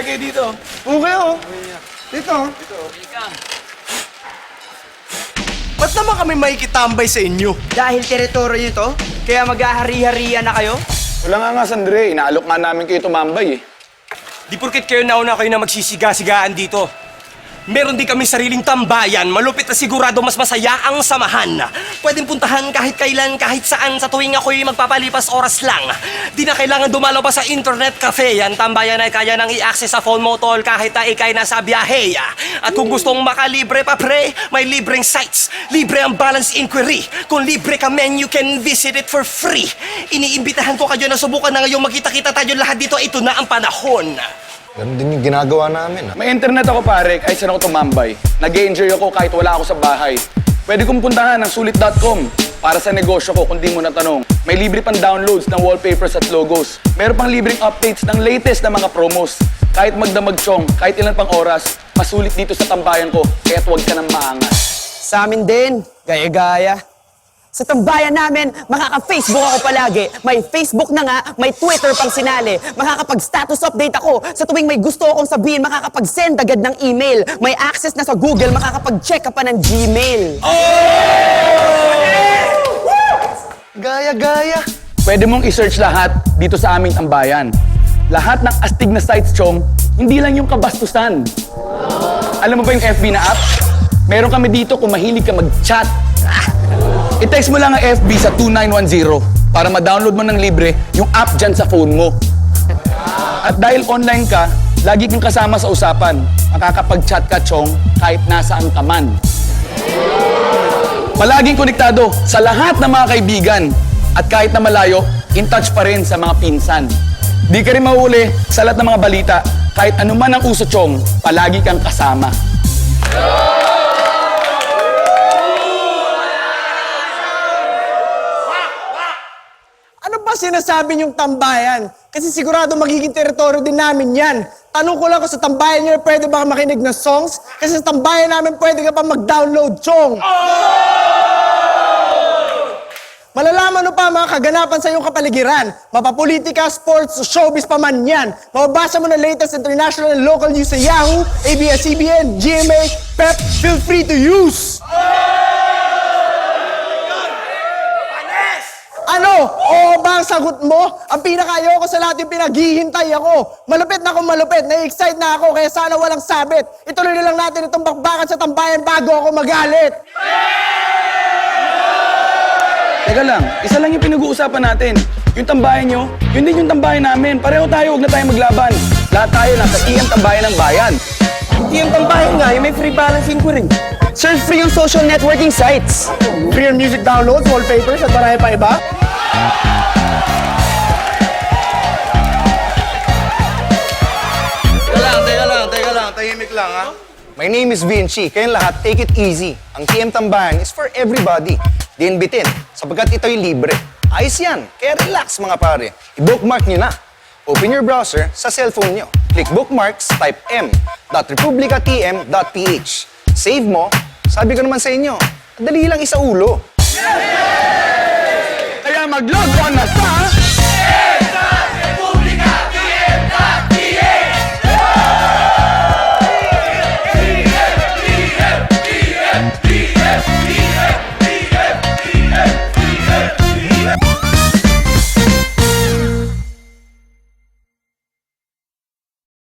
kayo dito. Okay, oh. Dito. Ba't naman kami makikitambay sa inyo? Dahil teritoryo nyo to, kaya maghahari-harian na kayo? Wala nga, Sandre. Inaalok nga namin kayo tumambay, eh. Di porket kayo nauna kayo na magsisiga-sigaan dito. Meron din kami sariling tambayan, malupit na sigurado mas masaya ang samahan. Pwedeng puntahan kahit kailan, kahit saan sa tuwing ako'y magpapalipas oras lang. Di na kailangan dumalaw pa sa internet cafe. Yan tambayan ay kaya nang i-access sa phone mo, tol, kahit na ikay nasa biyahe. At kung gustong makalibre pa, pre, may libreng sites. Libre ang balance inquiry. Kung libre ka men, you can visit it for free. Iniimbitahan ko kayo na subukan na ngayong magkita-kita tayo lahat dito. Ito na ang panahon. Ganun din yung ginagawa namin, ha? May internet ako, pare, kahit saan ako tumambay. Nag-enjoy ako kahit wala ako sa bahay. Pwede kong puntahan ang sulit.com para sa negosyo ko kung di mo natanong. May libre pang downloads ng wallpapers at logos. Meron pang libreng updates ng latest na mga promos. Kahit magdamag-chong, kahit ilan pang oras, masulit dito sa tambayan ko, kaya't huwag ka nang maangas. Sa amin din, gaya-gaya. Sa tambayan namin, makaka-Facebook ako palagi. May Facebook na nga, may Twitter pang sinali. Makakapag-status update ako. Sa tuwing may gusto akong sabihin, makakapag-send agad ng email. May access na sa Google, makakapag-check ka pa ng Gmail. Gaya-gaya. Pwede mong i-search lahat dito sa aming tambayan. Lahat ng astig na sites, Chong, hindi lang yung kabastusan. Alam mo ba yung FB na app? Meron kami dito kung mahilig ka mag-chat. I-text mo lang ang FB sa 2910 para ma-download mo ng libre yung app dyan sa phone mo. At dahil online ka, lagi kang kasama sa usapan. Makakapag-chat ka, Chong, kahit nasaan ka man. Palaging konektado sa lahat ng mga kaibigan. At kahit na malayo, in touch pa rin sa mga pinsan. Di ka rin mahuli sa lahat ng mga balita. Kahit anuman ang uso, Chong, palagi kang kasama. Ano ba sinasabi niyong tambayan? Kasi sigurado magiging teritoryo din namin yan. Tanong ko lang kung sa tambayan niyo pwede ba makinig ng songs? Kasi sa tambayan namin pwede ka pa mag-download, Chong. Malalaman mo pa ang mga kaganapan sa iyong kapaligiran. Mapapolitika, sports, showbiz pa man yan. Mababasa mo na latest international and local news sa Yahoo, ABS-CBN, GMA, PEP. Feel free to use! Ano? Oo ba ang sagot mo? Ang pinakayo ko sa lahat yung pinaghihintay ako. Malupit na akong malupit. Na-excite na ako kaya sana walang sabit. Ituloy na lang natin itong bakbakan sa tambayan bago ako magalit. Teka lang, isa lang yung pinag-uusapan natin. Yung tambayan nyo, yun din yung tambayan namin. Pareho tayo, huwag na tayo maglaban. Lahat tayo nasa iyang tambayan ng bayan. Yung tambayan nga, yung may free balance inquiry. Search free yung social networking sites. Free music downloads, wallpapers, at marami pa iba. Teka lang, tahimik lang, ha? My name is Vinci. Kayong lahat, take it easy. Ang TM Tambayan is for everybody. Din bitin, sapagkat ito'y libre. Ayos yan, kaya relax mga pare. I-bookmark nyo na. Open your browser sa cellphone nyo. Click bookmarks, type m.republicatm.ph. Save mo, sabi ko naman sa inyo, dali lang isa ulo. Kaya mag-log on na sa